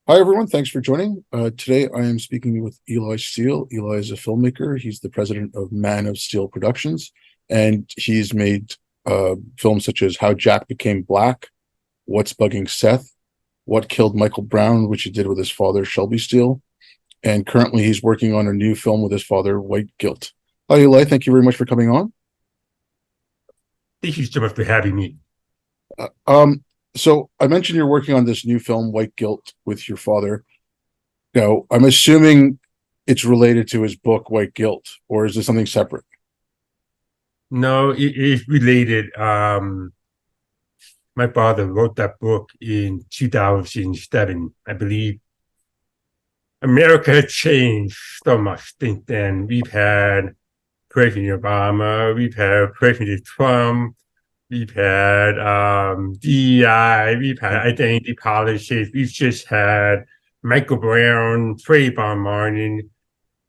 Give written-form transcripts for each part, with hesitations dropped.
Hi, everyone. Thanks for joining. Today, I am speaking with Eli Steele. Eli is a filmmaker. He's the president of Man of Steel Productions, and he's made films such as How Jack Became Black, What's Bugging Seth, What Killed Michael Brown, which he did with his father, Shelby Steele. And currently, he's working on a new film with his father, White Guilt. Hi, Eli. Thank you very much for coming on. Thank you so much for having me. Uh, um, so, I mentioned you're working on this new film, White Guilt, with your father. Now, I'm assuming it's related to his book, White Guilt, or is this something separate? No, it is related. My father wrote that book in 2007. I believe America has changed so much since then. We've had President Obama, we've had President Trump, we've had DEI, we've had identity politics, we've just had Michael Brown, Trayvon Martin,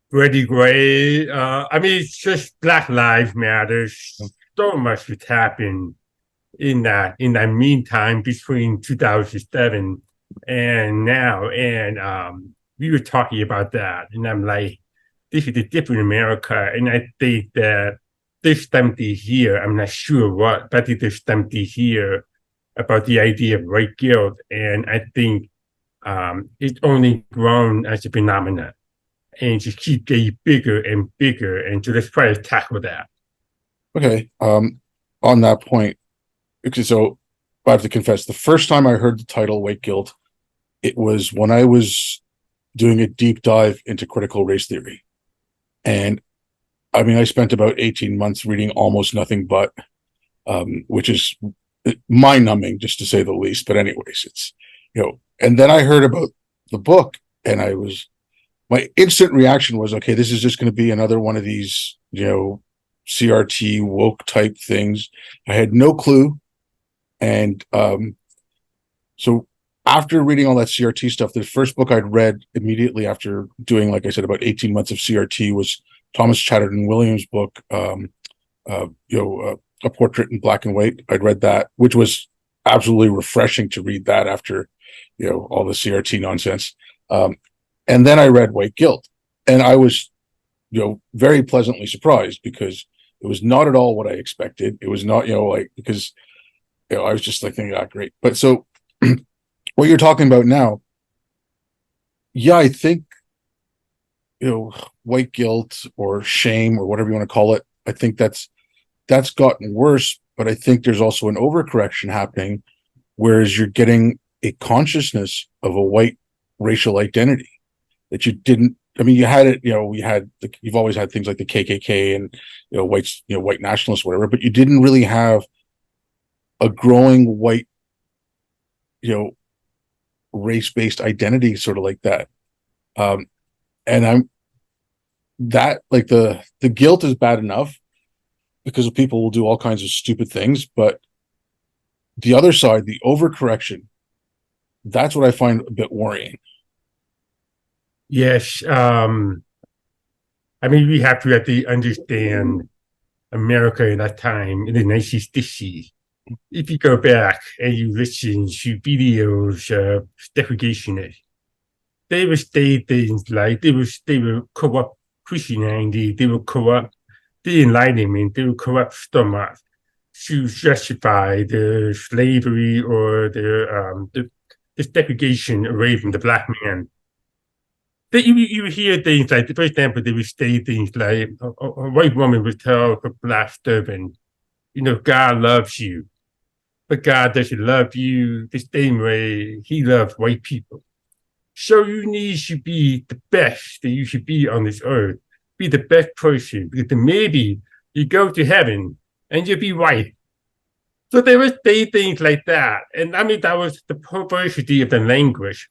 Freddie Gray. I mean, it's just Black Lives Matter. So much has happened in that meantime between 2007 and now. And we were talking about that, and I'm like, this is a different America, and I think that there's something here. I'm not sure what, but I think there's something here about the idea of white guilt, and I think it's only grown as a phenomenon and just keep getting bigger and bigger. And so let's try to tackle that. Okay. On that point, okay, so I have to confess, the first time I heard the title White Guilt, it was when I was doing a deep dive into critical race theory. And I mean, I spent about 18 months reading almost nothing but, which is mind numbing, just to say the least. But, anyways, and then I heard about the book, and my instant reaction was, okay, this is just going to be another one of these, CRT woke type things. I had no clue. And so after reading all that CRT stuff, the first book I'd read immediately after doing, like I said, about 18 months of CRT was Thomas Chatterton Williams' book, A Portrait in Black and White. I'd read that, which was absolutely refreshing to read that after, all the CRT nonsense. And then I read White Guilt, and I was, very pleasantly surprised because it was not at all what I expected. It was not, because, I was just like thinking, great. But so what you're talking about now, yeah, I think, white guilt or shame or whatever you want to call it, I think that's gotten worse. But I think there's also an overcorrection happening, whereas you're getting a consciousness of a white racial identity that you didn't. I mean, you had it. You've always had things like the KKK and whites, white nationalists, whatever. But you didn't really have a growing white, you know, race-based identity, sort of like that. And I'm that like the guilt is bad enough because people will do all kinds of stupid things, but the other side, the overcorrection, that's what I find a bit worrying. Yes. I mean, we have to actually understand America in that time in the 1960s. If you go back and you listen to videos of segregationists, they would say things like they were corrupt Christianity, they were corrupt the Enlightenment, they were corrupt so much to justify the slavery or the segregation away from the black man. You hear things like, for example, they would say things like a white woman would tell her black servant, God loves you, but God doesn't love you the same way he loves white people. So you need to be the best that you should be on this earth. Be the best person, because then maybe you go to heaven and you'll be white. So they would say things like that. And I mean, that was the perversity of the language.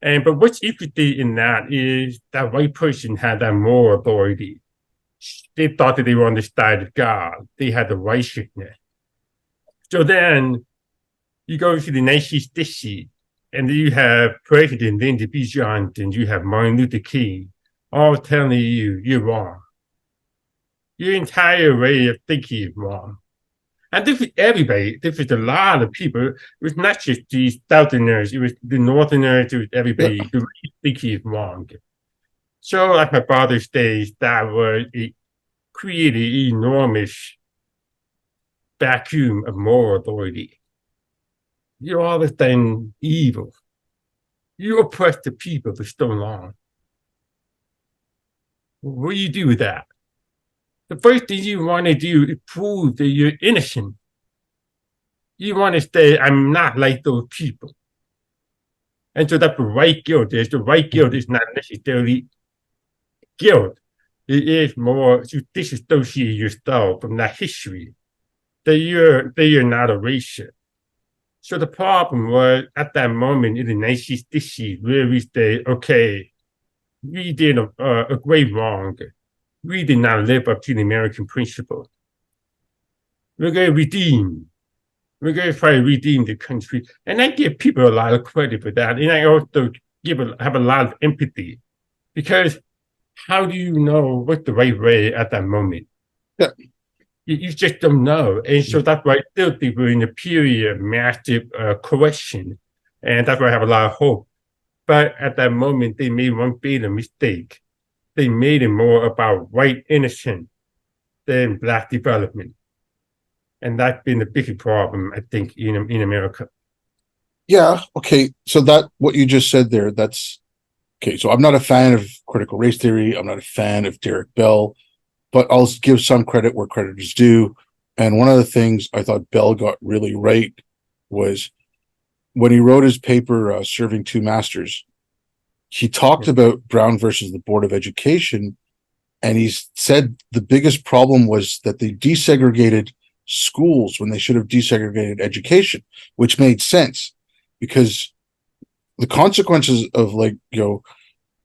But what's interesting in that is that white person had that moral authority. They thought that they were on the side of God. They had the righteousness. So then you go to the 1960s, and you have President Lyndon B. Johnson, you have Martin Luther King, all telling you you're wrong. Your entire way of thinking is wrong. And this was everybody. This was a lot of people. It was not just the Southerners. It was the Northerners. It was Yeah. everybody. The right think he's wrong. So, like my father says, that was it created an enormous vacuum of moral authority. You're all the thing evil. You oppress the people for so long. What do you do with that? The first thing you want to do is prove that you're innocent. You want to say, I'm not like those people. And so that's the right guilt is. The right guilt is not necessarily guilt. It is more to disassociate yourself from that history that you're not a racist. So the problem was at that moment in the 1960s where we say, okay, we did a great wrong. We did not live up to the American principle. We're going to redeem. We're going to try to redeem the country. And I give people a lot of credit for that. And I also have a lot of empathy because how do you know what's the right way at that moment? Yeah. You just don't know. And so that's why I still think we're in a period of massive correction. And that's why I have a lot of hope. But at that moment, they made one fatal mistake. They made it more about white innocence than black development. And that's been the biggest problem, I think, in America. Yeah. Okay. So that what you just said there, that's okay. So I'm not a fan of critical race theory. I'm not a fan of Derek Bell, but I'll give some credit where credit is due. And one of the things I thought Bell got really right was when he wrote his paper, Serving Two Masters, he talked about Brown versus the Board of Education. And he said the biggest problem was that they desegregated schools when they should have desegregated education, which made sense because the consequences of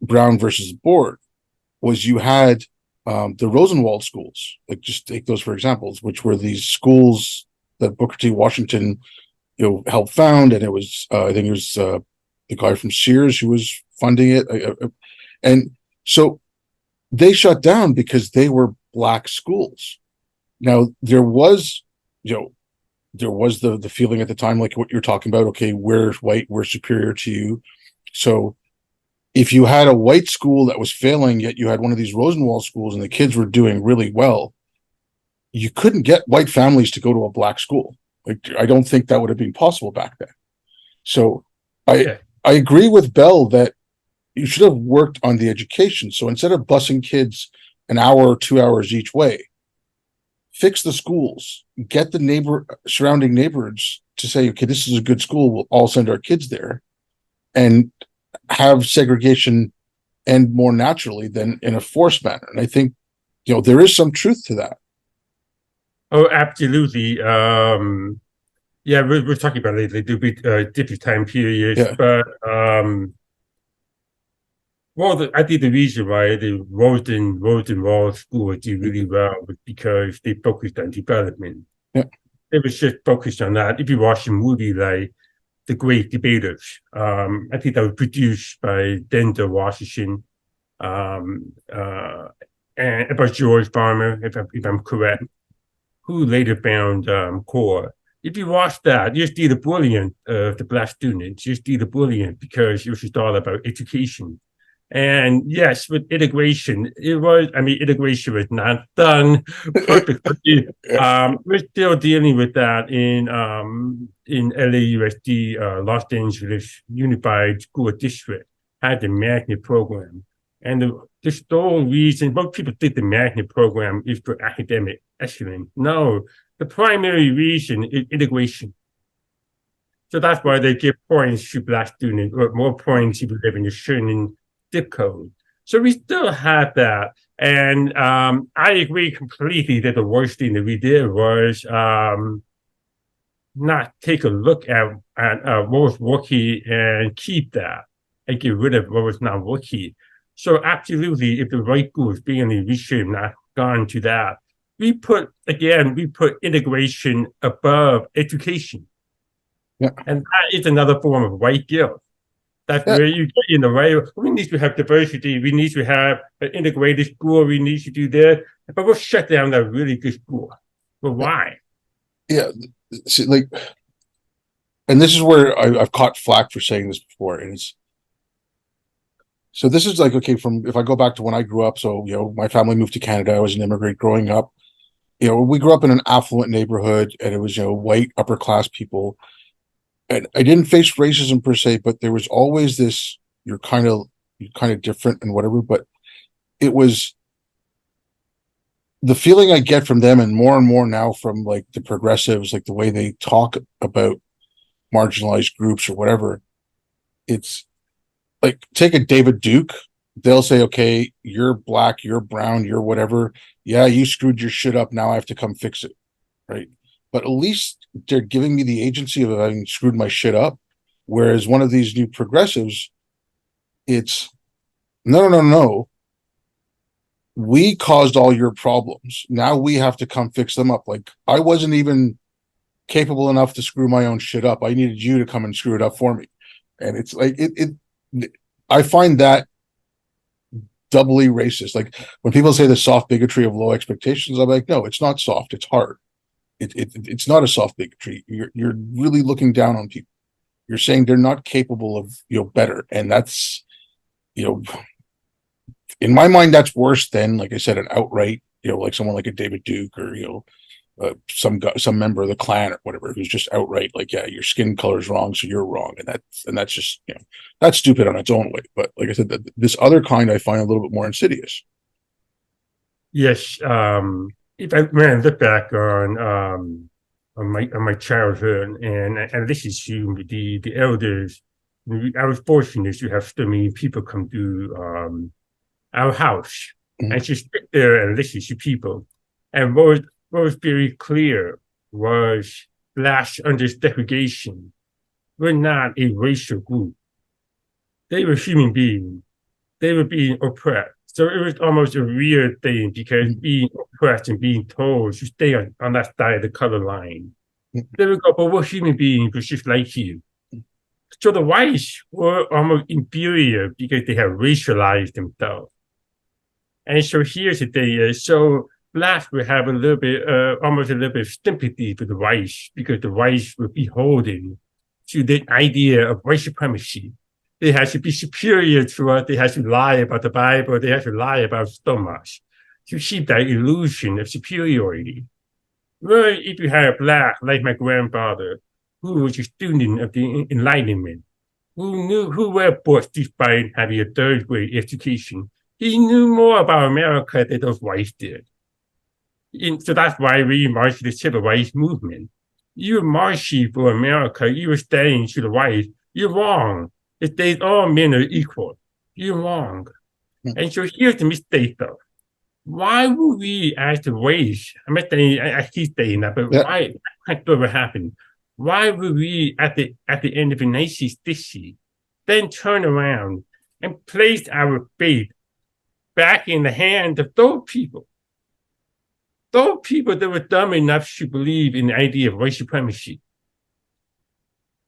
Brown versus the board was you had the Rosenwald schools, like just take those for examples, which were these schools that Booker T. Washington, helped found, and it was I think it was the guy from Sears who was funding it, and so they shut down because they were black schools. Now there was, there was the feeling at the time, like what you're talking about. Okay, we're white, we're superior to you. So if you had a white school that was failing, yet you had one of these Rosenwald schools and the kids were doing really well, you couldn't get white families to go to a black school. Like, I don't think that would have been possible back then. So I agree with Bell that you should have worked on the education. So instead of busing kids an hour or 2 hours each way, fix the schools, get the surrounding neighborhoods to say, okay, this is a good school, we'll all send our kids there, and have segregation end more naturally than in a forced manner. And I think, there is some truth to that. Oh, absolutely. Yeah, we're talking about it. There'll be different time periods, Yeah. but well, I think the reason why the Rosenwald school did really well was because they focused on development. Yeah. It was just focused on that. If you watch a movie like The Great Debaters, I think that was produced by Denzel Washington, and about George Farmer, if I'm correct, who later found CORE. If you watch that, you see the brilliance of the black students. You see the brilliance because it was just all about education. And yes, with integration, integration was not done perfectly. We're still dealing with that in LAUSD, Los Angeles Unified School District had the magnet program. And the sole reason, most people think the magnet program is for academic excellence. No, the primary reason is integration. So that's why they give points to black students, or more points if you live in a certain zip code. So we still have that. And I agree completely that the worst thing that we did was not take a look at what was working and keep that and get rid of what was not working. So absolutely, if the right group is being, we should have not gone to that. We put integration above education. Yeah. And that is another form of white guilt. That's where you get in the right. We need to have diversity. We need to have an integrated school. We need to do that. But we'll shut down that really good school. Well, why? Yeah, see, like, and this is where I've caught flack for saying this before, and it's so this is like, okay, from if I go back to when I grew up, so my family moved to Canada. I was an immigrant growing up. We grew up in an affluent neighborhood, and it was white upper class people, and I didn't face racism per se, but there was always this you're kind of different and whatever. But it was the feeling I get from them, and more now from like the progressives, like the way they talk about marginalized groups or whatever. It's like take a David Duke. They'll say, okay, you're black, you're brown, you're whatever. Yeah, you screwed your shit up. Now I have to come fix it. Right. But at least they're giving me the agency of having screwed my shit up. Whereas one of these new progressives, it's no, no, no, no. We caused all your problems. Now we have to come fix them up. Like I wasn't even capable enough to screw my own shit up. I needed you to come and screw it up for me. And it's like I find that doubly racist. Like when people say the soft bigotry of low expectations, I'm like, no, it's not soft. It's hard. It's not a soft bigotry. You're really looking down on people. You're saying they're not capable of better, and that's you know in my mind that's worse than, like I said, an outright like someone like a David Duke or some member of the Klan or whatever who's just outright like, yeah, your skin color is wrong, so you're wrong, and that's just that's stupid on its own way. But like I said, this other kind I find a little bit more insidious. Yes. If I when I look back on my childhood, and this is you, the elders, I was fortunate to have so many people come to our house Mhm. and just sit there and listen to people. And what was very clear was blacks under segregation were not a racial group. They were human beings. They were being oppressed. So it was almost a weird thing because Mhm. being oppressed and being told to stay on that side of the color line. Mhm. They would go, but we're human beings, we're just like you. So the whites were almost inferior because they have racialized themselves. And so here today is so blacks will have a little bit, almost a little bit of sympathy for the whites because the whites were beholden to the idea of white supremacy. They had to be superior to us. They had to lie about the Bible. They had to lie about so much to keep that illusion of superiority. Well, if you had a black like my grandfather, who was a student of the Enlightenment, who read books despite having a third grade education, he knew more about America than those whites did. So that's why we marched the civil rights movement. You're marching for America. You were saying to the whites, you're wrong. If they all men are equal, you're wrong. And so here's the mistake, though. Why would we, as the race, I'm not saying I keep saying that, but Yeah, why that ever happen? Why would we, at the end of the 1960s, then turn around and place our faith back in the hands of those people that were dumb enough to believe in the idea of white supremacy?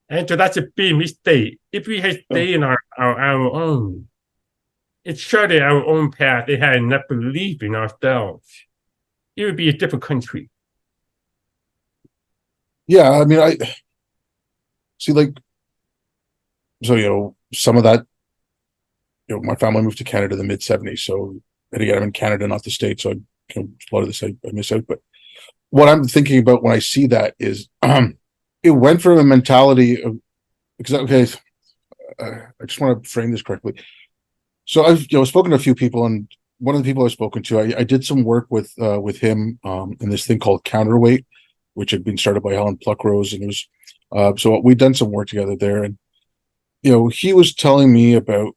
And so that's a big mistake. If we had yeah, stayed in our own, it charted our own path, it had enough belief in ourselves, it would be a different country. yeah. I mean, I see, like, so some of that. My family moved to Canada in the mid '70s, so and again, I'm in Canada, not the States, so a lot of this I miss out. But what I'm thinking about when I see that is, it went from a mentality of because okay, I just want to frame this correctly. So I've spoken to a few people, and one of the people I've spoken to, I did some work with him in this thing called Counterweight, which had been started by Helen Pluckrose, and it was so we'd done some work together there, and he was telling me about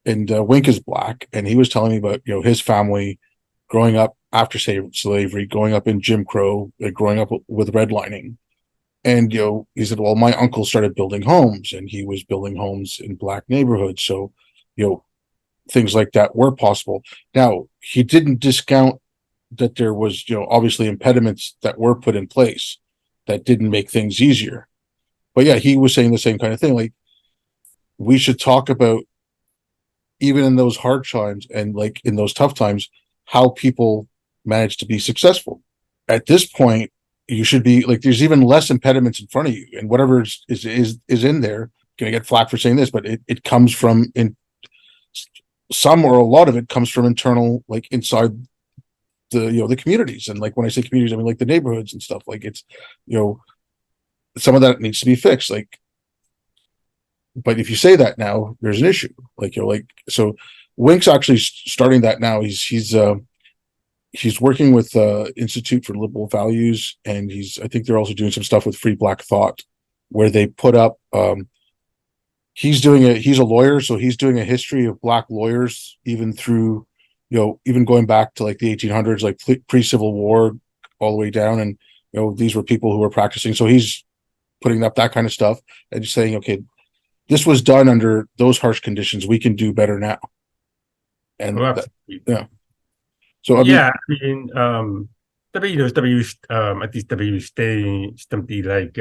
and Wink is black, and he was telling me about his family growing up after slavery, growing up in Jim Crow, growing up with redlining, and he said, well, my uncle started building homes, and he was building homes in black neighborhoods, so you know things like that were possible. Now he didn't discount that there was obviously impediments that were put in place that didn't make things easier, but yeah, he was saying the same kind of thing, like we should talk about even in those hard times and like in those tough times how people manage to be successful. At this point, you should be like, there's even less impediments in front of you, and whatever is in there, gonna get flack for saying this, but it comes from in some, or a lot of it comes from internal, like inside the communities. And like when I say communities, I mean like the neighborhoods and stuff. Like it's, some of that needs to be fixed. Like, but if you say that now, there's an issue. Like, like, so Wink's actually starting that now. He's working with Institute for Liberal Values, and I think they're also doing some stuff with Free Black Thought, where they put up he's a lawyer, so he's doing a history of black lawyers, even through, even going back to like the 1800s, like pre-Civil War, all the way down. And these were people who were practicing, so he's putting up that kind of stuff and just saying, okay, this was done under those harsh conditions, we can do better now. And Well, yeah, so I mean, W at least W staying something like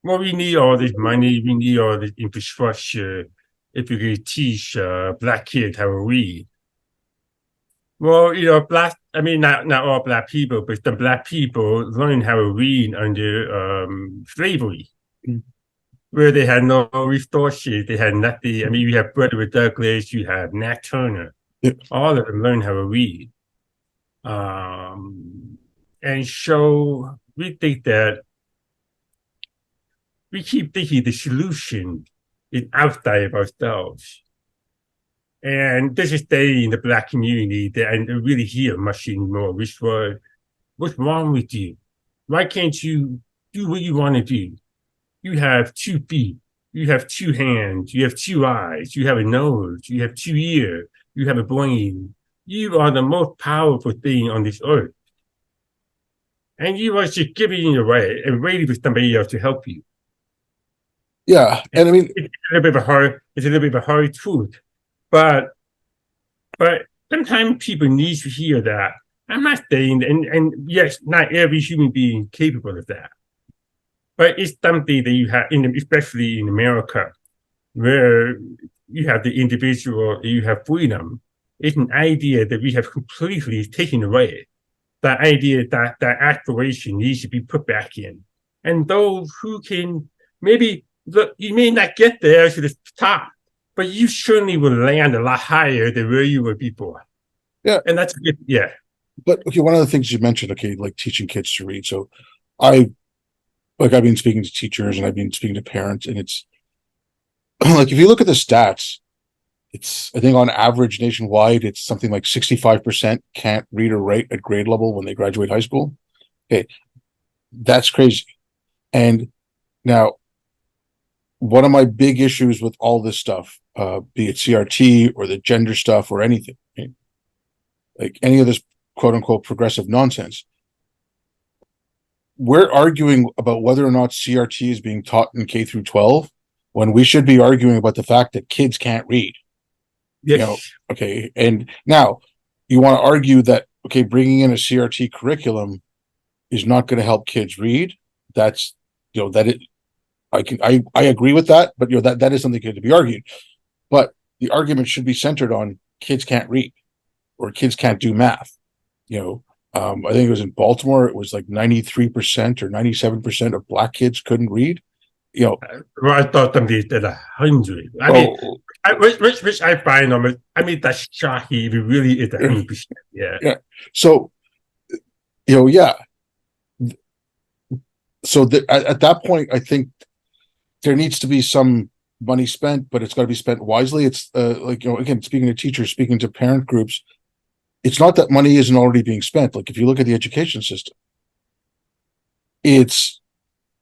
well, we need all this money, we need all this infrastructure if we could teach black kids how to read. Well, not all black people, but the black people learned how to read under slavery, where they had no resources, they had nothing. I mean, you have Frederick Douglass, you have Nat Turner, all of them learned how to read. And so we think that we keep thinking the solution is outside of ourselves. And this is staying in the black community that I don't really hear much anymore, which was, what's wrong with you? Why can't you do what you want to do? You have 2 feet, you have 2 hands, you have 2 eyes, you have a nose, you have 2 ears, you have a brain. You are the most powerful thing on this earth. And you are just giving it away and waiting for somebody else to help you. Yeah, and I mean, it's a little bit of a hard truth, but sometimes people need to hear that. I'm not saying, and yes, not every human being is capable of that, but it's something that you have, especially in America, where you have the individual, you have freedom. It's an idea that we have completely taken away. That idea that aspiration needs to be put back in, and those who can maybe. Look, you may not get there to the top, but you certainly will land a lot higher than where you were before. Yeah. And that's good. Yeah. But okay, one of the things you mentioned, okay, like teaching kids to read. So I've been speaking to teachers and I've been speaking to parents, and it's like, if you look at the stats, I think on average nationwide, it's something like 65% can't read or write at grade level when they graduate high school. Okay. That's crazy. And now, one of my big issues with all this stuff, be it CRT or the gender stuff or anything, right? Like any of this quote unquote progressive nonsense, we're arguing about whether or not CRT is being taught in K through 12 when we should be arguing about the fact that kids can't read. Yes. Okay. And now you want to argue that, okay, bringing in a CRT curriculum is not going to help kids read. That's, I agree with that, but that is something to be argued. But the argument should be centered on kids can't read or kids can't do math. I think it was in Baltimore, it was like 93% or 97% of black kids couldn't read. Well, I thought somebody did 100. I mean, which I find almost. I mean, that's shocking. It really is 100%. Yeah. Yeah. So, yeah. So at that point, I think there needs to be some money spent, but it's got to be spent wisely. It's again, speaking to teachers, speaking to parent groups, it's not that money isn't already being spent. Like if you look at the education system, it's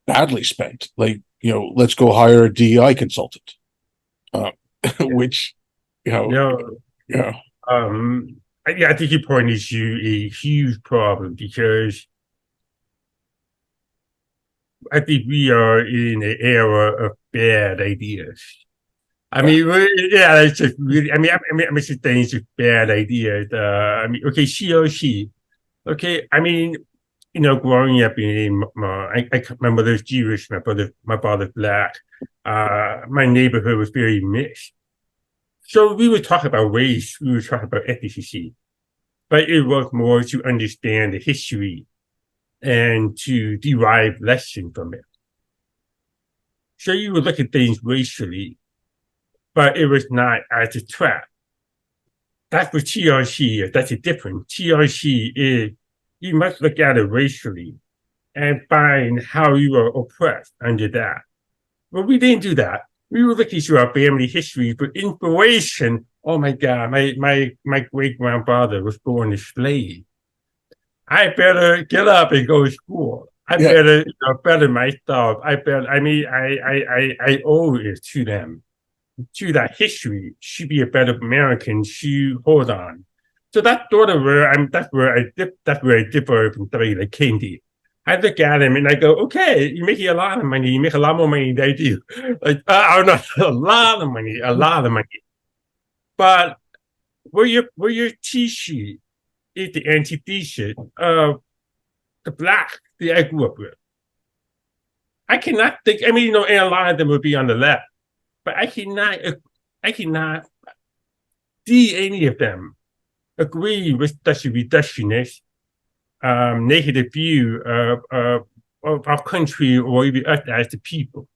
badly spent. Like, let's go hire a DEI consultant, which, Yeah. I think your point is a huge problem, because I think we are in an era of bad ideas. I mean, yeah, it's just really. I'm just saying it's just bad ideas. Okay, she or she. Okay, growing up my mother's Jewish, my father's black. My neighborhood was very mixed. So we would talk about race, we would talk about ethnicity, but it was more to understand the history and to derive lesson from it. So you would look at things racially, but it was not as a trap. That's what TRC is. That's a difference. TRC is you must look at it racially and find how you are oppressed under that. But we didn't do that. We were looking through our family history for inspiration. Oh my God, my great grandfather was born a slave. I better get up and go to school. I Yeah. better better myself. I owe it to them, to that history. Should be a better American. Should hold on. So that's sort of where that's where I differ from somebody like Kendi. I look at him and I go, okay, you're making a lot of money. You make a lot more money than I do. Like, I don't know, a lot of money, a lot of money. But where your T-shirt is the antithesis of the black that I grew up with. I cannot think. I mean, and a lot of them would be on the left, but I cannot see any of them agree with such a reductionist, negative view of our country or even us as the people,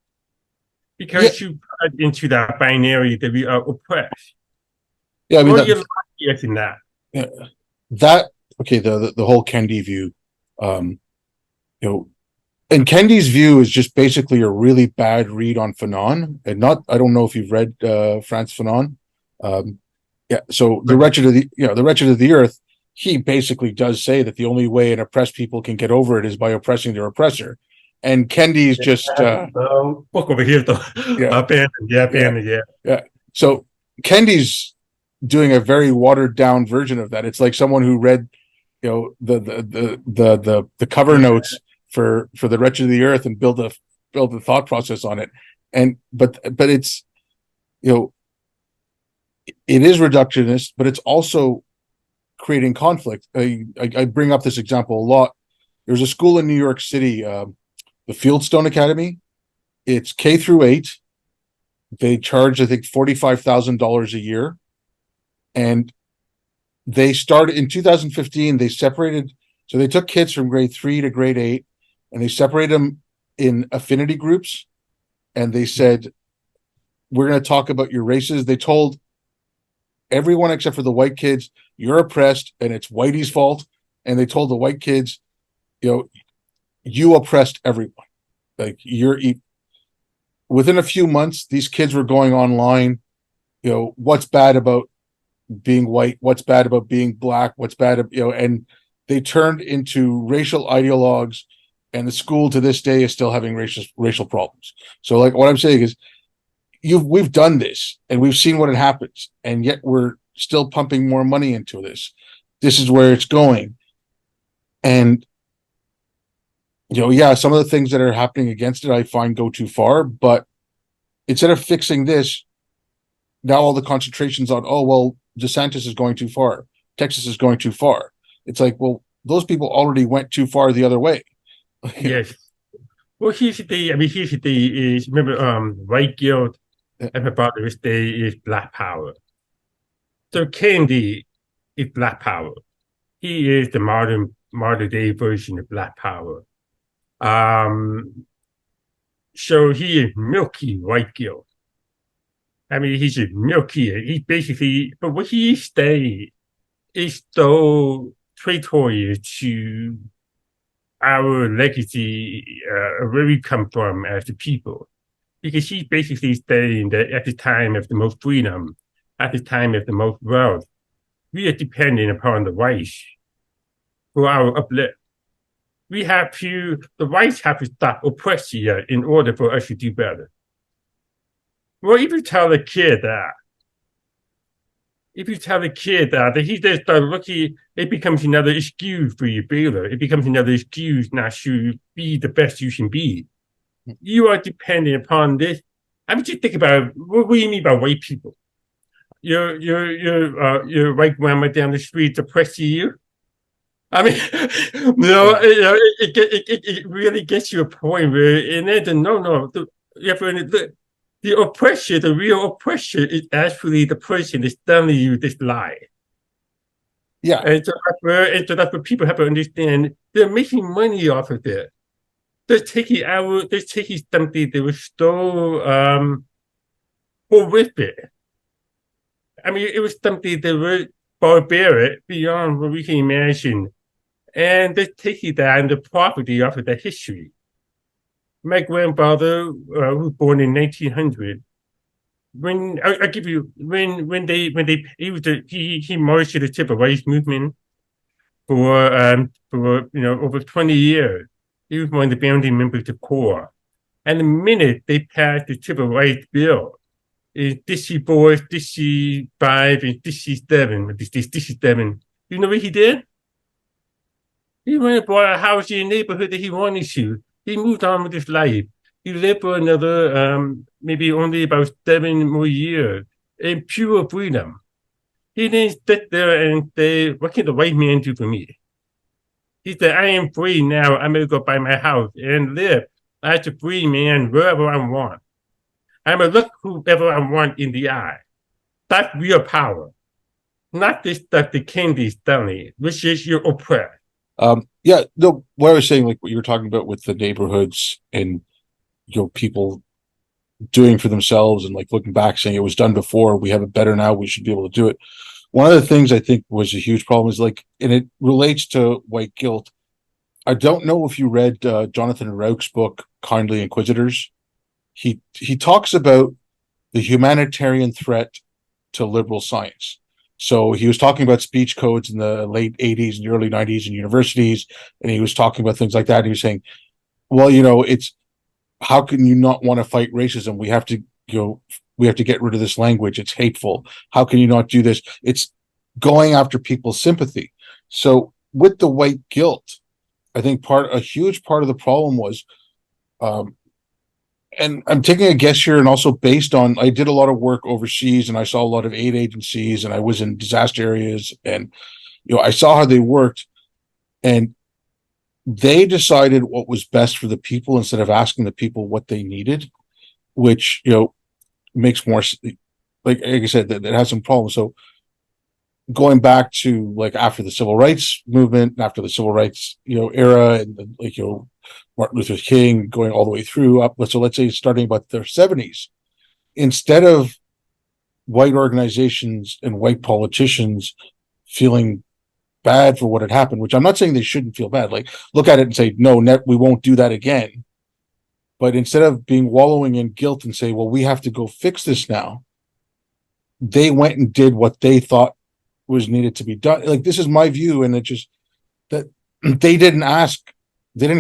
because you put into that binary that we are oppressed. Yeah, I mean, well, you're lucky in that. Yeah, that okay. The whole Kendi view, you know, and Kendi's view is just basically a really bad read on Fanon, and not. I don't know if you've read Frantz Fanon. Yeah, so the wretched of the earth. He basically does say that the only way an oppressed people can get over it is by oppressing their oppressor, and Kendi's just book over here though. Yeah. So Kendi's doing a very watered down version of that. It's like someone who read, the cover notes for the Wretched of the Earth and build a thought process on it. And but it's it is reductionist, but it's also creating conflict. I bring up this example a lot. There's a school in New York City, the Fieldstone Academy. It's K through 8. They charge, I think, $45,000 a year. And they started in 2015. They separated, so they took kids from grade 3 to grade 8, and they separated them in affinity groups. And they said, "We're going to talk about your races." They told everyone except for the white kids, "You're oppressed, and it's Whitey's fault." And they told the white kids, "You oppressed everyone. Like you're." Within a few months, these kids were going online. What's bad about being white? What's bad about being black? What's bad? And they turned into racial ideologues. And the school to this day is still having racial problems. So, like, what I'm saying is, we've done this and we've seen what it happens, and yet we're still pumping more money into this. This is where it's going. And some of the things that are happening against it, I find go too far. But instead of fixing this, now all the concentration's on, oh, well, DeSantis is going too far. Texas is going too far. It's like, well, those people already went too far the other way. Yes. Well, here's the thing. Here's the thing is, remember, white guilt and Father's Day is black power. So Kendi is black power. He is the modern day version of black power. So he is milky white guilt. He's a milky. He basically, but what he stated is so traitorous to our legacy, where we come from as a people. Because he's basically stating that at the time of the most freedom, at the time of the most wealth, we are dependent upon the whites for our uplift. The whites have to stop oppressing us in order for us to do better. Well, if you tell a kid that he just starts looking, it becomes another excuse for your failure. It becomes another excuse not to be the best you can be. You are dependent upon this. Just think about it. What do you mean by white people? Your white grandma down the street oppressing you. It really gets you a point where, and then the oppressor, the real oppressor, is actually the person that's telling you this lie. Yeah. And so that's what people have to understand. they're making money off of it. They're taking something that was so horrific. I mean, it was something that was barbaric beyond what we can imagine. And they're taking that and the property off of that history. My grandfather, who was born in 1900, when I give you when they he marched to the civil rights movement for over 20 years. He was one of the founding members of the core. And the minute they passed the civil rights bill, is DC4, DC5, and DC7, DC7, you know what he did? He went and bought a house in the neighborhood that he wanted to. He moved on with his life. He lived for another, maybe only about 7 more years in pure freedom. He didn't sit there and say, what can the white man do for me? He said, I am free now. I'm going to go buy my house and live as a free man wherever I want. I'm going to look whoever I want in the eye. That's real power. Not this stuff the Kennedy's telling, which is you're oppressed. Yeah, no, what I was saying, like what you were talking about with the neighborhoods and people doing for themselves and like looking back saying it was done before, we have it better now, we should be able to do it. One of the things I think was a huge problem is like, and it relates to white guilt. I don't know if you read Jonathan Rauch's book, Kindly Inquisitors. He talks about the humanitarian threat to liberal science. So he was talking about speech codes in the late 80s and the early 90s in universities, and he was talking about things like that. And he was saying, well, it's how can you not want to fight racism? We have to, we have to get rid of this language. It's hateful. How can you not do this? It's going after people's sympathy. So with the white guilt, I think a huge part of the problem was, and I'm taking a guess here, and also based on I did a lot of work overseas, and I saw a lot of aid agencies, and I was in disaster areas, and I saw how they worked, and they decided what was best for the people instead of asking the people what they needed, which makes more like I said that has some problems. So going back to like after the civil rights movement, after the civil rights era, and like Martin Luther King going all the way through up. So let's say starting about the 70s, instead of white organizations and white politicians feeling bad for what had happened, which I'm not saying they shouldn't feel bad, like look at it and say, no, we won't do that again. But instead of wallowing in guilt and say, well, we have to go fix this now, they went and did what they thought was needed to be done. Like, this is my view. And it just that they didn't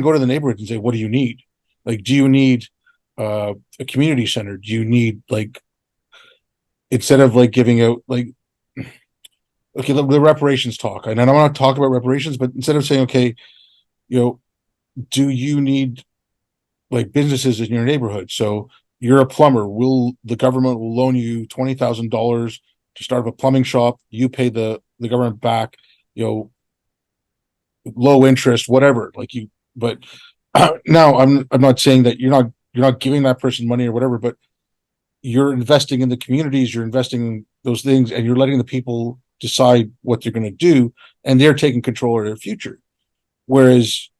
go to the neighborhood and say, what do you need? Like, do you need a community center? Do you need, like, instead of like giving out like, okay, the reparations talk, and I don't want to talk about reparations, but instead of saying, okay, do you need like businesses in your neighborhood? So you're a plumber. The government will loan you $20,000 to start up a plumbing shop. You pay the government back, low interest, whatever. But now I'm not saying that you're not giving that person money or whatever, but you're investing in the communities, you're investing in those things, and you're letting the people decide what they're going to do, and they're taking control of their future. Whereas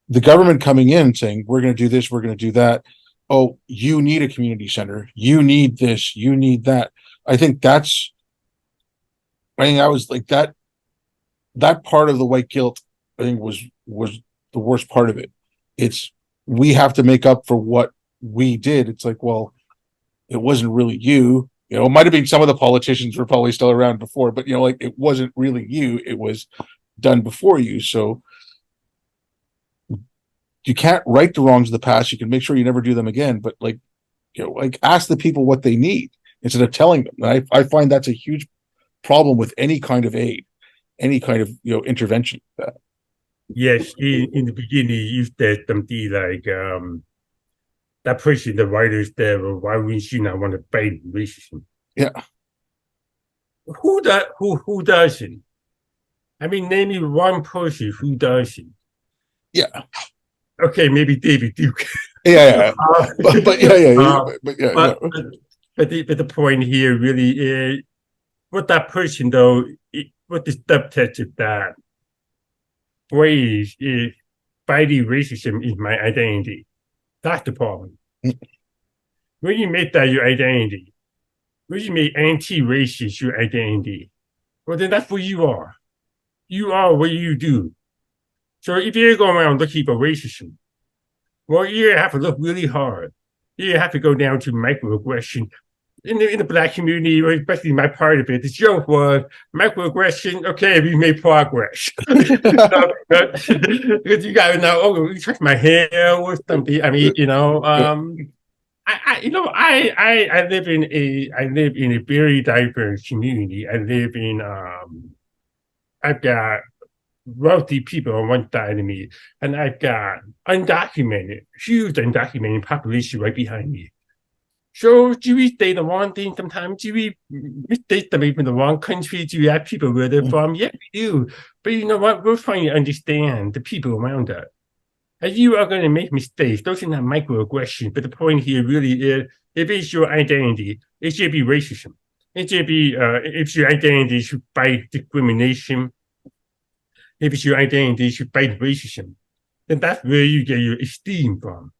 the government coming in saying, we're going to do this, we're going to do that. Oh, you need a community center. You need this, you need that. I think I was like that part of the white guilt, I think was the worst part of it. It's, we have to make up for what we did. It's like, well, it wasn't really you. It might have been some of the politicians were probably still around before, but like it wasn't really you. It was done before you. So you can't right the wrongs of the past. You can make sure you never do them again. But like ask the people what they need instead of telling them. And I find that's a huge problem with any kind of aid, any kind of intervention like that. Yes, in the beginning, you said something like that person, the writers there, well, why would she not want to fight racism? Yeah. Who doesn't? I mean, name me one person who doesn't. Yeah. Okay, maybe David Duke. Yeah. But yeah. But the point here really is what that person though. What the subtext of that phrase is fighting racism is my identity. That's the problem. When you make that your identity, when you make anti-racist your identity, well, then that's what you are. You are what you do. So if you're going around looking for racism, well, you have to look really hard. You have to go down to microaggression. In the black community, or especially my part of it, the joke was microaggression. Okay, we made progress. Because you got to know, oh, you touched my hair or something. I mean, I live in a very diverse community. I've got wealthy people on one side of me, and I've got huge undocumented population right behind me. So do we say the wrong thing sometimes? Do we mistake them even the wrong country? Do we have people where they're from? Yeah, we do. But you know what? We're trying to understand the people around us. And you are going to make mistakes. Those are not microaggressions. But the point here really is, if it's your identity, it should be racism. It should be, if your identity should fight discrimination, if it's your identity should fight racism, then that's where you get your esteem from.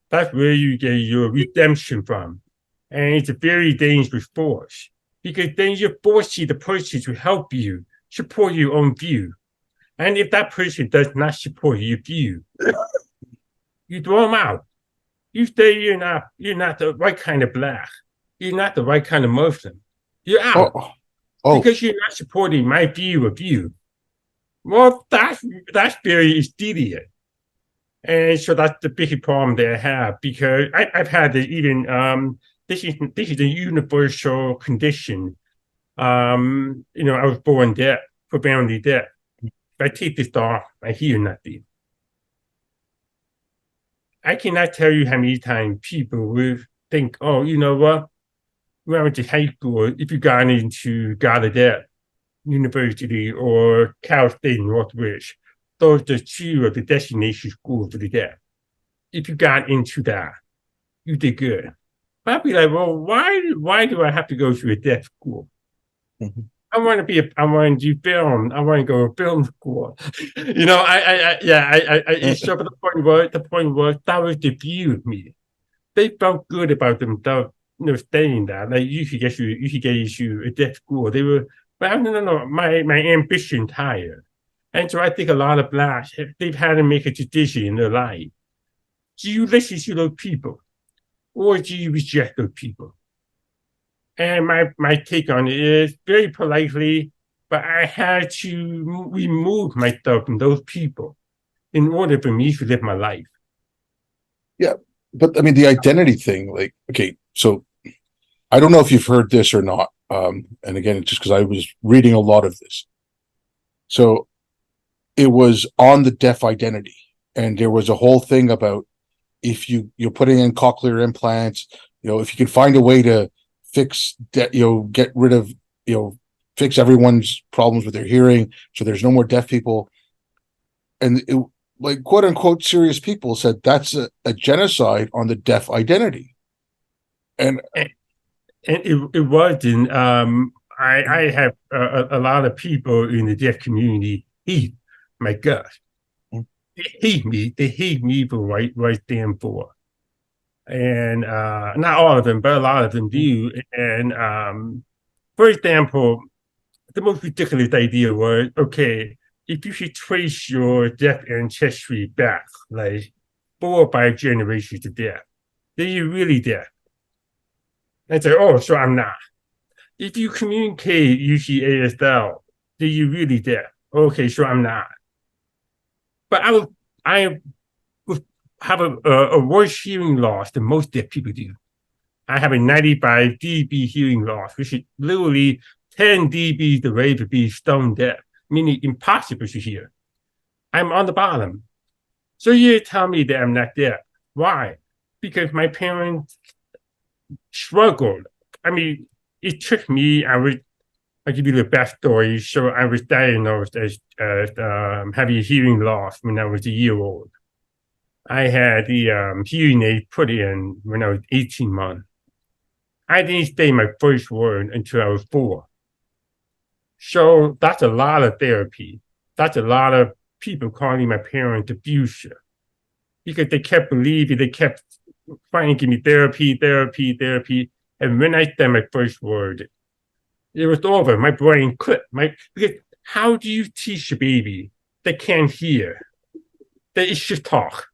That's where you get your redemption from. And it's a very dangerous force, because then you're forcing the person to help you support your own view. And if that person does not support your view, you throw them out. You say you're not the right kind of black. You're not the right kind of Muslim. You're out because you're not supporting my view of you. Well, that's very idiot. And so that's the big problem that I have, because I've had this even this is a universal condition. I was born deaf, profoundly deaf. If I take this off, I hear nothing. I cannot tell you how many times people will think, oh, you know what? When I went to high school, if you got into Gallaudet University or Cal State Northwich, those are two of the destination schools for the deaf. If you got into that, you did good. But I'd be like, well, why do I have to go to a deaf school? Mm-hmm. I want to do film. I want to go to film school. So the point was that was the view of me. They felt good about themselves, saying that. Like you should get you a deaf school. They were, but no. My ambition's higher. And so I think a lot of blacks, they've had to make a decision in their life. Do you listen to those people, or do you reject those people? And my take on it is, very politely, but I had to remove myself from those people in order for me to live my life. Yeah, but I mean, the identity thing, like, okay, so I don't know if you've heard this or not. And again, just because I was reading a lot of this. So it was on the deaf identity, and there was a whole thing about if you're putting in cochlear implants, if you can find a way to fix that, get rid of, fix everyone's problems with their hearing, so there's no more deaf people. And it, like, quote unquote serious people said that's a genocide on the deaf identity. And it wasn't. I have a lot of people in the deaf community hate my guts. They hate me. They hate me for what I stand for. And not all of them, but a lot of them do. And for example, the most ridiculous idea was, okay, if you should trace your deaf ancestry back, like 4 or 5 generations of deaf, then you're really deaf. And say, oh, so I'm not. If you communicate using ASL, then you're really deaf. Okay, so I'm not. But I have a worse hearing loss than most deaf people do. I have a 95 dB hearing loss, which is literally 10 dB the rate of being stone deaf, meaning impossible to hear. I'm on the bottom. So you tell me that I'm not deaf. Why? Because my parents struggled. I mean, it took me, I'll give you the backstory. So I was diagnosed as having a hearing loss when I was a year old. I had the hearing aid put in when I was 18 months. I didn't say my first word until I was 4. So that's a lot of therapy. That's a lot of people calling my parents abuser because they kept believing, they kept trying to give me therapy. And when I said my first word, it was over. My brain clicked. Because how do you teach a baby that can't hear? That it should talk.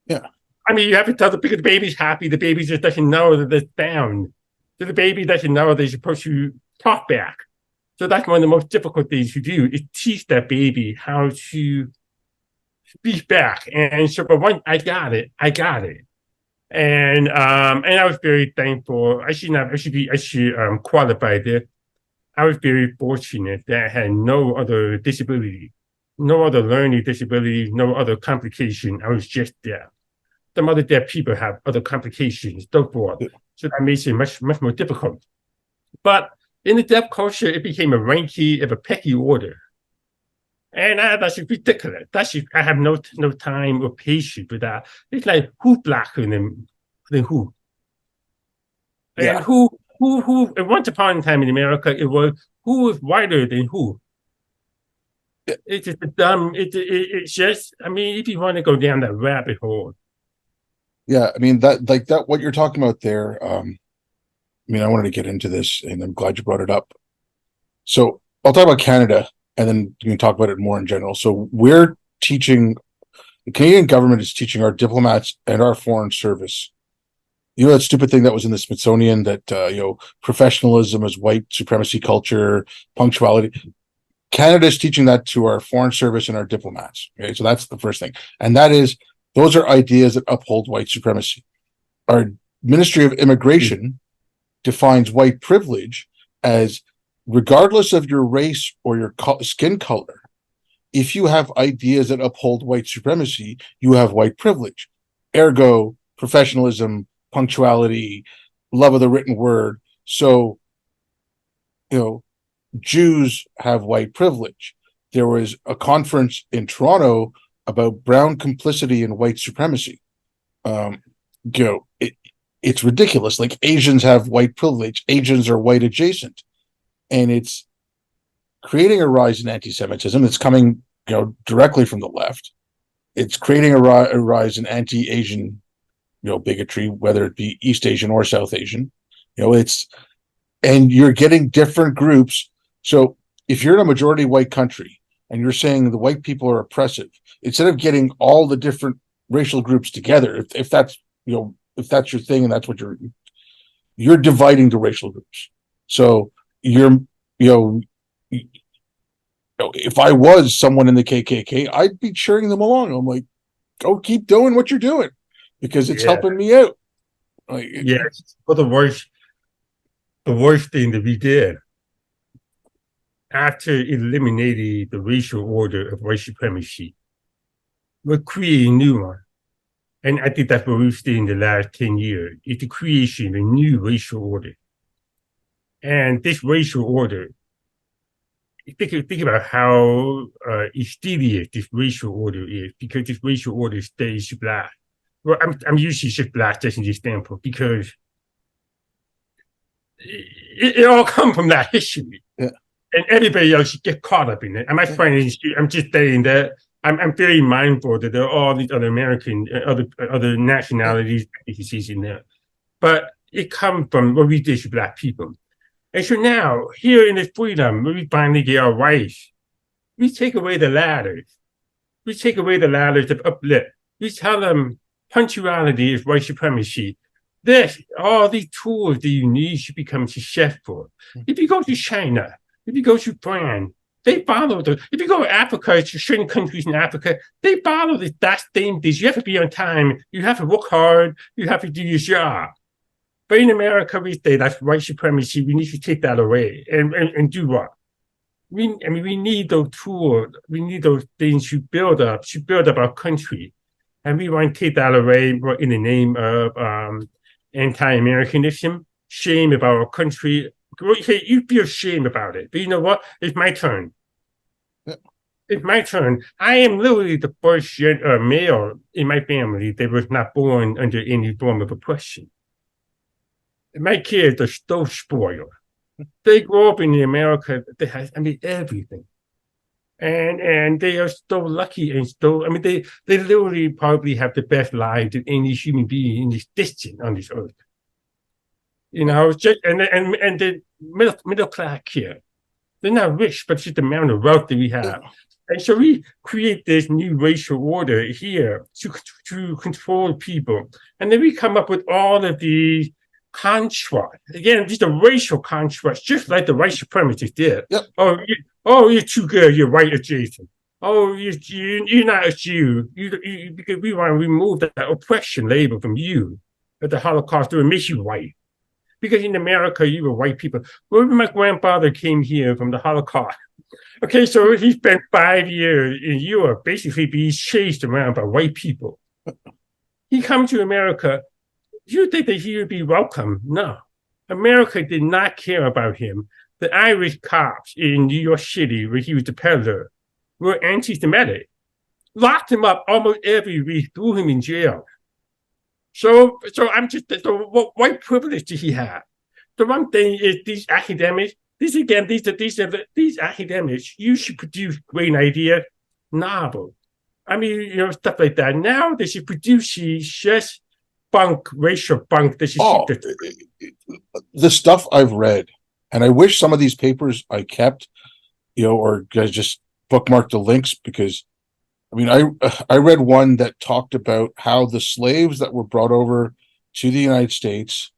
Yeah. I mean, you have to tell because the baby's happy. The baby just doesn't know that it's down. So the baby doesn't know they're supposed to talk back. So that's one of the most difficult things to do is teach that baby how to speak back. And so, but once I got it. And I was very thankful. I should qualify this. I was very fortunate that I had no other disability, no other learning disability, no other complication. I was just deaf. Some other deaf people have other complications, so forth. So that makes it much more difficult. But in the deaf culture, it became a ranking of a petty order. And that's ridiculous. I have no time or patience for that. It's like who blacker than who? Yeah. And who at once upon a time in America, it was who is whiter than who? It's just dumb. It's just, I mean, if you want to go down that rabbit hole. Yeah. I mean, that what you're talking about there. I mean, I wanted to get into this and I'm glad you brought it up. So I'll talk about Canada and then you can talk about it more in general. So we're teaching, the Canadian government is teaching our diplomats and our foreign service. You know, that stupid thing that was in the Smithsonian that, professionalism is white supremacy culture, punctuality. Canada is teaching that to our foreign service and our diplomats. Okay. So that's the first thing. And that is, those are ideas that uphold white supremacy. Our Ministry of Immigration defines white privilege as regardless of your race or your skin color, if you have ideas that uphold white supremacy, you have white privilege. Ergo, professionalism, punctuality, love of the written word. So, Jews have white privilege. There was a conference in Toronto about brown complicity in white supremacy. It's ridiculous. Like Asians have white privilege. Asians are white adjacent. And it's creating a rise in anti-Semitism. It's coming, directly from the left. It's creating a rise in anti-Asian, bigotry, whether it be East Asian or South Asian. And you're getting different groups. So if you're in a majority white country and you're saying the white people are oppressive, instead of getting all the different racial groups together, if that's your thing and that's what you're dividing the racial groups. So if I was someone in the KKK, I'd be cheering them along. I'm like, go keep doing what you're doing because it's helping me out. But the worst thing that we did after eliminating the racial order of white supremacy, we're creating a new one. And I think that's what we've seen in the last 10 years, is the creation of a new racial order. And this racial order, think about how insidious this racial order is, because this racial order stays black. Well, I'm using just black just as an example because it all comes from that history. Yeah. And everybody else should get caught up in it. I'm just saying that I'm very mindful that there are all these other American, other nationalities in there. But it comes from what we did to black people. And so now, here in this freedom, when we finally get our rights, we take away the ladders. We take away the ladders of uplift. We tell them punctuality is white supremacy. All these tools that you need should become successful. If you go to China, if you go to France, they follow if you go to Africa, to certain countries in Africa, they follow that same things. You have to be on time. You have to work hard. You have to do your job. But in America, we say that's white supremacy. We need to take that away and do what? We need those tools. We need those things to build up our country. And we want to take that away in the name of anti-Americanism, shame about our country. You feel shame about it. But you know what? It's my turn. It's my turn. I am literally the first male in my family that was not born under any form of oppression. My kids are so spoiled. They grow up in America that has, everything. and they are so lucky and so. I mean, they literally probably have the best lives of any human being in this distance on this earth. You know, just and the middle class here. They're not rich, but just the amount of wealth that we have. And so we create this new racial order here to control people. And then we come up with all of these constructs. Again, these are racial constructs, just like the white supremacists did. Yep. You're too good, you're white adjacent. Oh, you're not a Jew. Because we want to remove that oppression label from you at the Holocaust to make you white. Because in America, you were white people. When my grandfather came here from the Holocaust, okay, so he spent 5 years in Europe, basically being chased around by white people. He come to America. You think that he would be welcome? No. America did not care about him. The Irish cops in New York City, where he was the peddler, were anti-Semitic. Locked him up almost every week, threw him in jail. So what white privilege did he have? The one thing is these academics, these academics, you should produce great ideas, novels. I mean, you know, stuff like that. Now they should produce just racial bunk. They should the stuff I've read, and I wish some of these papers I kept, you know, or just bookmark the links because I mean, I read one that talked about how the slaves that were brought over to the United States,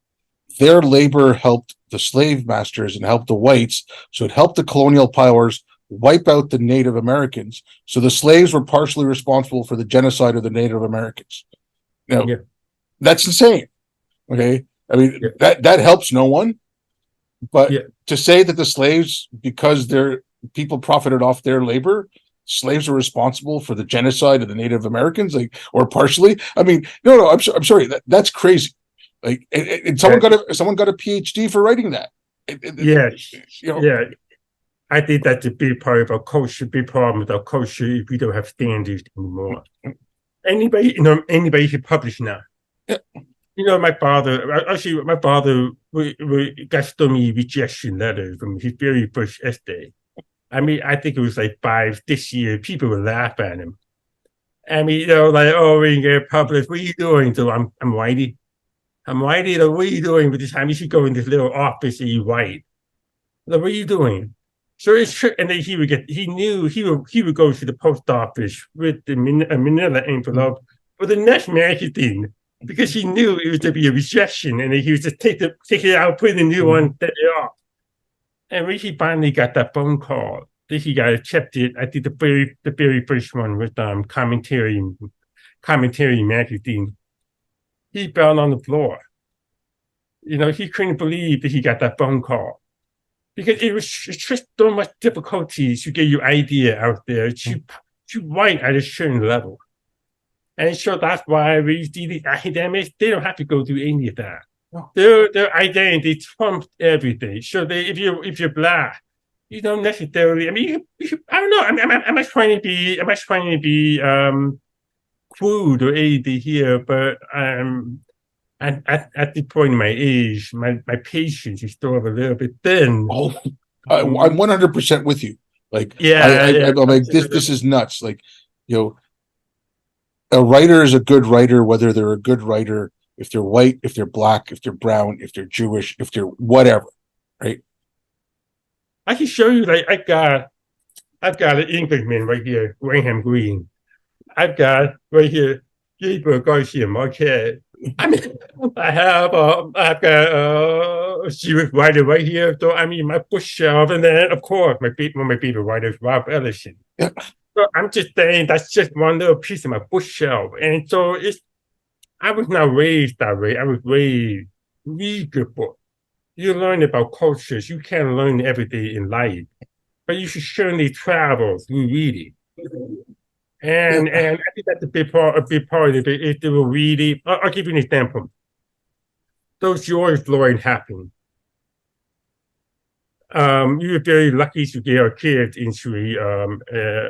their labor helped the slave masters and helped the whites. So it helped the colonial powers wipe out the Native Americans. So the slaves were partially responsible for the genocide of the Native Americans. Now, that's insane. Okay. I mean, that helps no one. But to say that the slaves, because their people profited off their labor, slaves are responsible for the genocide of the Native Americans, like, or partially. I mean, no, I'm sorry. That's crazy. Like, and someone got a PhD for writing that. I think that's a big part of our culture. Big problem with our culture if we don't have standards anymore. Anybody can publish now. You know, my father got so many rejection letters from his very first essay. I mean, I think it was like 5 this year. People would laugh at him. I mean, you know, like, oh, we can get published. What are you doing? So I'm whitey. I'm whitey. Like, what are you doing with this time? You should go in this little office and you write. Like, what are you doing? So it's true. And then he would go to the post office with a manila envelope for the next magazine because he knew it was to be a rejection. And then he would just take it out, put in a new one, set it off. And when he finally got that phone call, that he got accepted, I think the very first one was commentary magazine. He fell on the floor. You know, he couldn't believe that he got that phone call because it was just so much difficulty to get your idea out there to write at a certain level. And so that's why we see these academics, they don't have to go through any of that. Their identity trumps everything. So if you're black, you don't necessarily. I mean, I don't know. Am I trying to be crude or anything here? But at the point in my age, my patience is still a little bit thin. Oh, I'm 100% with you. Like, I'm like this is nuts. Like, you know, a writer is a good writer, whether they're a good writer. If they're white, if they're black, if they're brown, if they're Jewish, if they're whatever, right? I can show you. Like I've got an Englishman right here, Graham Greene. I've got right here, Gabriel Garcia Marquez. I mean, I've got a Jewish writer right here. So I mean, my bookshelf, and then of course one of my favorite writers, Rob Ellison. Yeah. So I'm just saying that's just one little piece of my bookshelf, and so I was not raised that way. I was raised, read good books. You learn about cultures. You can't learn everything in life, but you should certainly travel through reading. And I think that's a big part of it is to read it. I'll give you an example. Those George Floyd happened. We were very lucky to get our kids into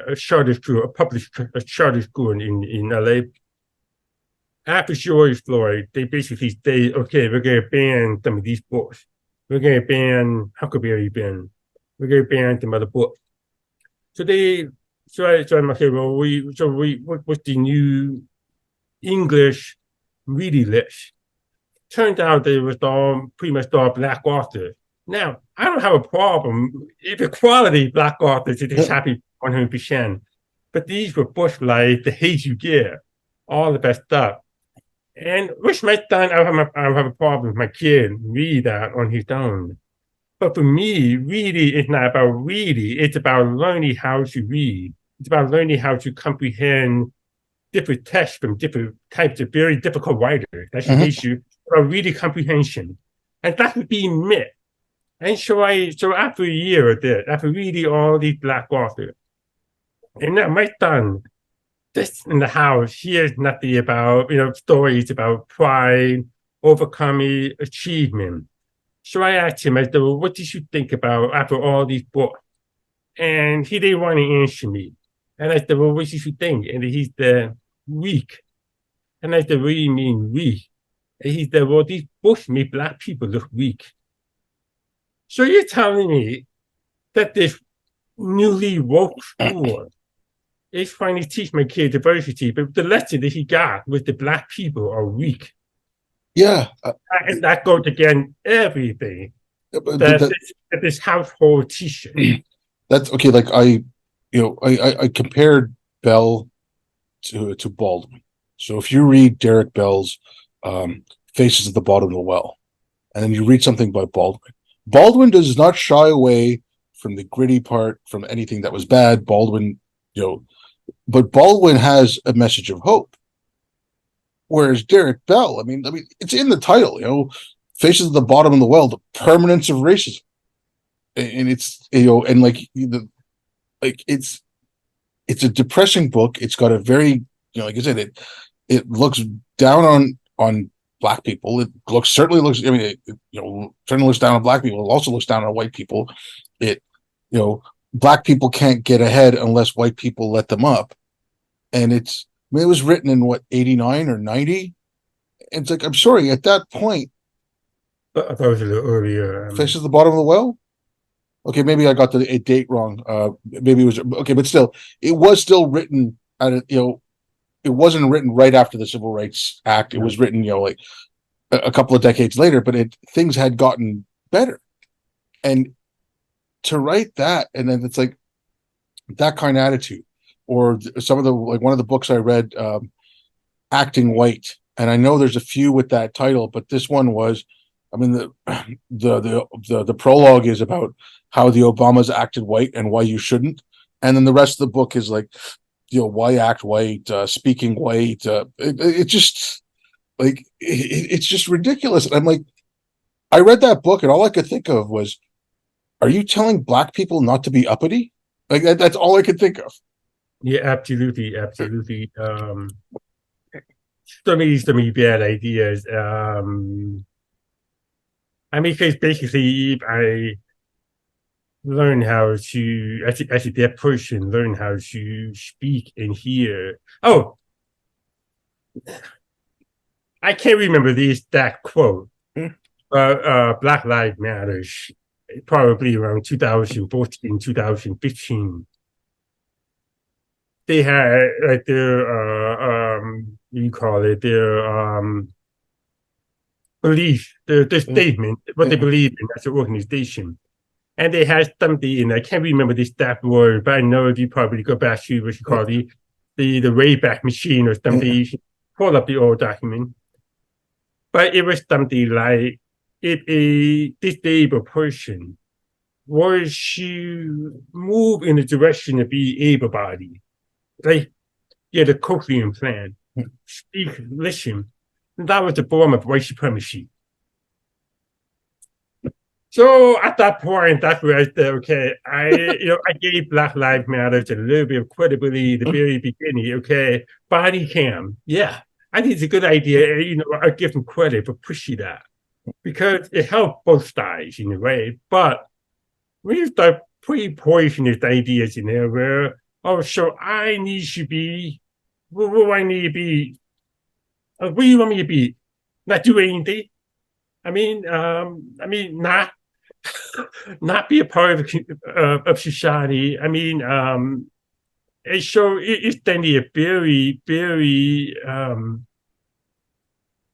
a charter school, a public charter school in LA. After George Floyd, they basically say, okay, we're going to ban some of these books. We're going to ban Huckleberry Finn. We're going to ban some other books. So I'm okay. Well, what's the new English reading list? Turned out they was all pretty much all black authors. Now, I don't have a problem if the quality black authors it is Yeah. happy 100%. But these were books like The Hate You Give, all the best stuff. And which my son, I don't have a problem with my kid read that on his own. But for me, reading is not about reading. It's about learning how to read. It's about learning how to comprehend different texts from different types of very difficult writers. That's the Mhm. issue of reading comprehension. And that would be myth. And so after a year of this, after reading all these black authors, and now my son, this in the house, he hears nothing about, stories about pride, overcoming achievement. So I asked him, I said, well, what did you think about after all these books? And he didn't want to answer me. And I said, well, what did you think? And he said, weak. And I said, what do you mean weak? And he said, well, these books make black people look weak. So you're telling me that this newly woke school is trying to teach my kid diversity, but the lesson that he got was the black people are weak. Yeah. And that goes against everything But that that, this household teaches. that's okay. Like I compared Bell to Baldwin. So if you read Derek Bell's Faces at the Bottom of the Well, and then you read something by Baldwin, Baldwin does not shy away from the gritty part, from anything that was bad. Baldwin, but Baldwin has a message of hope. Whereas Derek Bell, I mean, it's in the title, Faces at the Bottom of the Well, the permanence of racism, and it's and like it's a depressing book. It's got a very, like I said, it looks down on black people. It certainly looks. I mean, certainly looks down on black people. It also looks down on white people. It, black people can't get ahead unless white people let them up. And I mean, it was written in what, 89 or 90. And it's like, I'm sorry, at that point, I thought it was a little earlier. Fish is the bottom of the well. Okay, maybe I got the date wrong. Maybe it was okay, but still, it was still written at it wasn't written right after the Civil Rights Act. It was written, like a couple of decades later, but things had gotten better. And to write that, and then it's like that kind of attitude, or some of the, like one of the books I read, Acting White, and I know there's a few with that title, but this one was, I mean, the prologue is about how the Obamas acted white and why you shouldn't, and then the rest of the book is like, why act white, speaking white. It just like it's just ridiculous. And I'm like, I read that book, and all I could think of was, are you telling black people not to be uppity? Like that's all I could think of. Yeah, absolutely, absolutely. So many bad ideas. I mean, because basically, I learn how to, as a deaf person, learn how to speak and hear. Oh, I can't remember the exact quote. Black Lives Matters, probably around 2014, 2015. They had like you call it, their belief, their statement, what they believe in as an organization. And they had something, and I can't remember the exact word, but I know if you probably go back to what you call the Wayback Machine or something, you should pull up the old document. But it was something like, if a disabled person was to move in the direction of being able-bodied, like get a cochlear implant, speak, listen, that was the form of white supremacy. So at that point, that's where I said, okay, I gave Black Lives Matter a little bit of credibility at the very beginning. Okay, body cam, yeah, I think it's a good idea. I give them credit for pushing that because it helped both sides in a way. But when you start putting poisonous ideas in there, where so I need to be, what do I need to be? What do you want me to be? Not do anything? I mean, not not be a part of society. I mean, it's then a very, very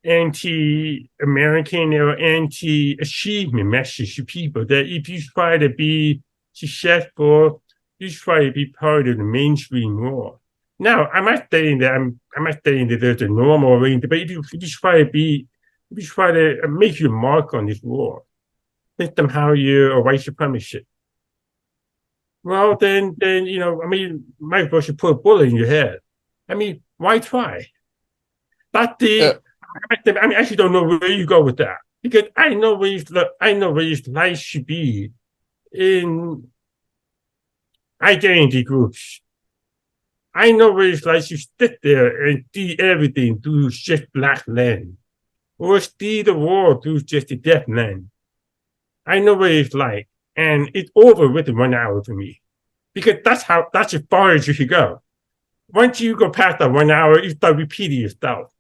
anti-American or anti-achievement message to people that if you try to be successful, you try to be part of the mainstream world. Now, I'm not saying that there's a normal way, but if you try to make your mark on this world, then somehow you're a white supremacist. Well, then I mean, might as well should put a bullet in your head. I mean, why try? That's Yeah, the I mean, I actually don't know where you go with that because I know where his life should be in identity groups. I know where his life should sit there and see everything through just black lens, or see the world through just a deaf lens. I know what it's like, and it's over within 1 hour for me because that's as far as you should go. Once you go past that 1 hour, you start repeating yourself.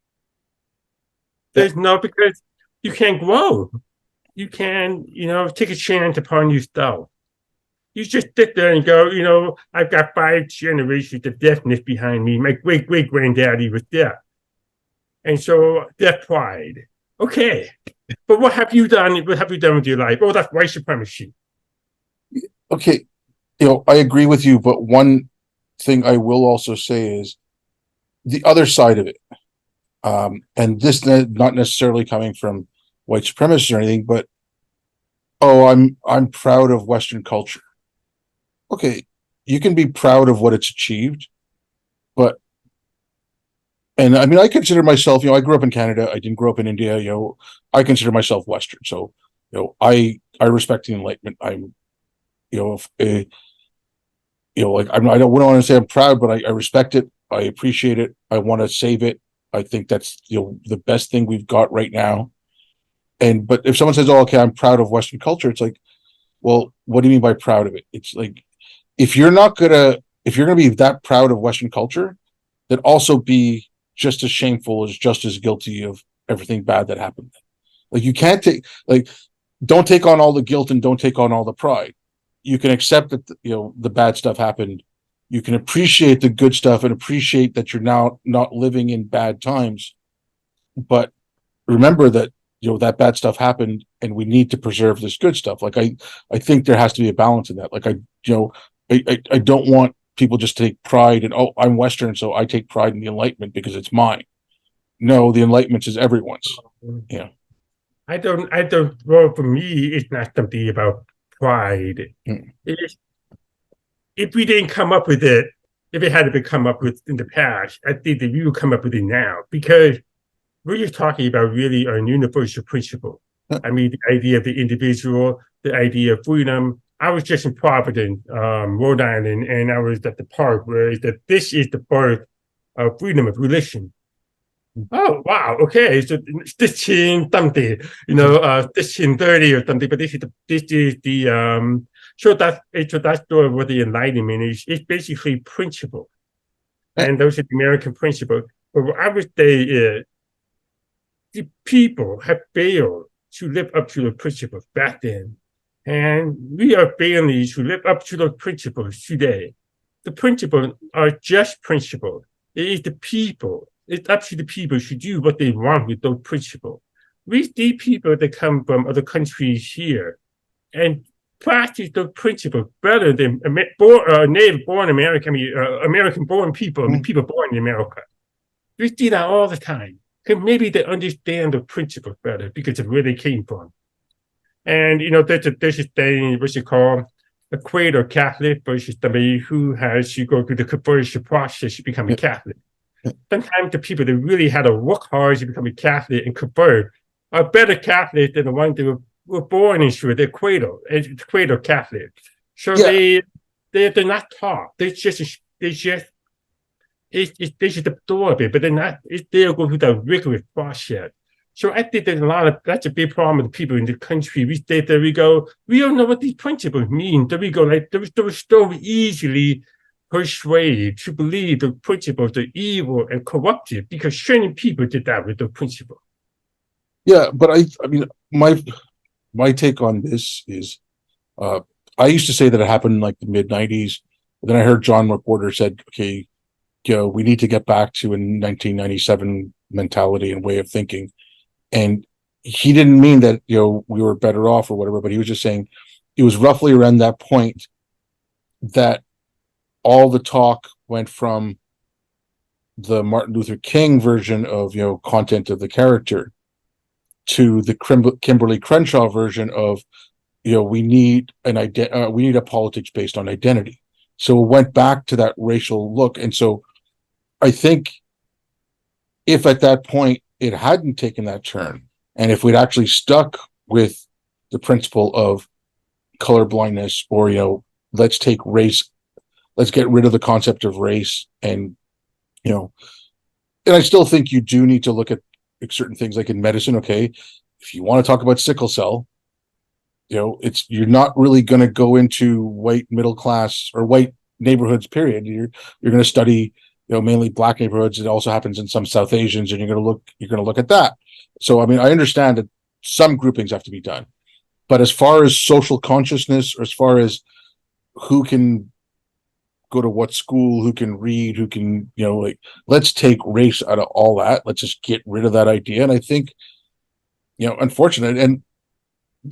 yeah. There's no because you can't grow. You can, take a chance upon yourself. You just sit there and go, I've got 5 generations of deafness behind me. My great great granddaddy was deaf. And so deaf pride. Okay. But what have you done? What have you done with your life? Oh, that's white supremacy. Okay, I agree with you, but one thing I will also say is the other side of it. And this not necessarily coming from white supremacists or anything, but oh, I'm proud of Western culture. Okay, you can be proud of what it's achieved, but and I mean I consider myself, I grew up in Canada, I didn't grow up in India, I consider myself Western. So, I respect the Enlightenment. I'm, if like I don't want to say I'm proud, but I respect it, I appreciate it, I want to save it. I think that's the best thing we've got right now. And but if someone says, "Oh, okay, I'm proud of Western culture," it's like, well, what do you mean by proud of it? It's like if you're gonna be that proud of Western culture, then also be just as shameful as just as guilty of everything bad that happened. Like you can't don't take on all the guilt and don't take on all the pride. You can accept that the bad stuff happened. You can appreciate the good stuff and appreciate that you're now not living in bad times. But remember that that bad stuff happened and we need to preserve this good stuff. Like I think there has to be a balance in that. Like I don't want people just to take pride in, oh, I'm Western, so I take pride in the Enlightenment because it's mine. No, the Enlightenment is everyone's. Yeah. Well, for me, it's not something about pride. Mm. It's, if we didn't come up with it, if it had to be come up with in the past, I think that we would come up with it now because we're just talking about really a universal principle. I mean, the idea of the individual, the idea of freedom. I was just in Providence, Rhode Island, and I was at the park where this is the birth of freedom of religion. Oh wow, okay. So 16 something, 1630 or something, but this is the so that's sort of what the Enlightenment is. It's basically principle. And those are the American principles. But what I would say is the people have failed to live up to the principles back then. And we are failing to live up to those principles today. The principles are just principles. It is the people. It's up to the people to do what they want with those principles. We see people that come from other countries here and practice those principles better than native-born American, American-born people, people born in America. We see that all the time. Because maybe they understand the principles better because of where they came from. And, there's a thing, what you call a cradle Catholic versus somebody who has to go through the conversion process to become a Catholic. Sometimes the people that really had to work hard to become a Catholic and convert are better Catholics than the ones that were born into their cradle, and cradle Catholic. So they're not taught. They just absorb it, but they're not. They're going through the rigorous process. So I think that's a big problem with the people in the country. We stay there, we go, we don't know what these principles mean. There we go, like they were so easily persuaded to believe the principles are evil and corruptive because certain people did that with the principle. Yeah, but I mean, my take on this is, uh, I used to say that it happened in like the mid '90s. Then I heard John McWhorter said, "Okay, we need to get back to a 1997 mentality and way of thinking." And he didn't mean that we were better off or whatever, but he was just saying it was roughly around that point that all the talk went from the Martin Luther King version of content of the character to the Kimberly Crenshaw version of we need we need a politics based on identity. So it went back to that racial look, and so I think if at that point it hadn't taken that turn, and if we'd actually stuck with the principle of color blindness, or let's take race, let's get rid of the concept of race, and and I still think you do need to look at certain things like in medicine. Okay, if you want to talk about sickle cell, you're not really going to go into white middle class or white neighborhoods. Period. You're going to study mainly black neighborhoods. It also happens in some South Asians, and you're going to look at that. So I mean, I understand that some groupings have to be done, but as far as social consciousness, or as far as who can go to what school, who can read, who can like, let's take race out of all that. Let's just get rid of that idea. And I think unfortunate, and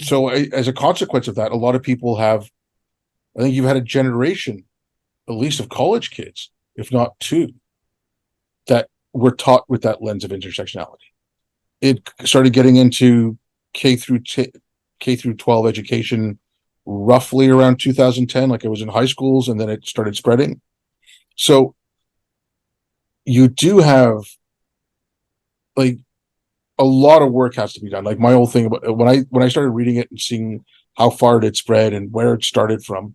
so as a consequence of that, a lot of people have. I think you've had a generation, at least of college kids, if not two, that were taught with that lens of intersectionality. It started getting into K through 12 education roughly around 2010, like it was in high schools, and then it started spreading. So you do have like a lot of work has to be done. Like my whole thing about when I started reading it and seeing how far it had spread and where it started from,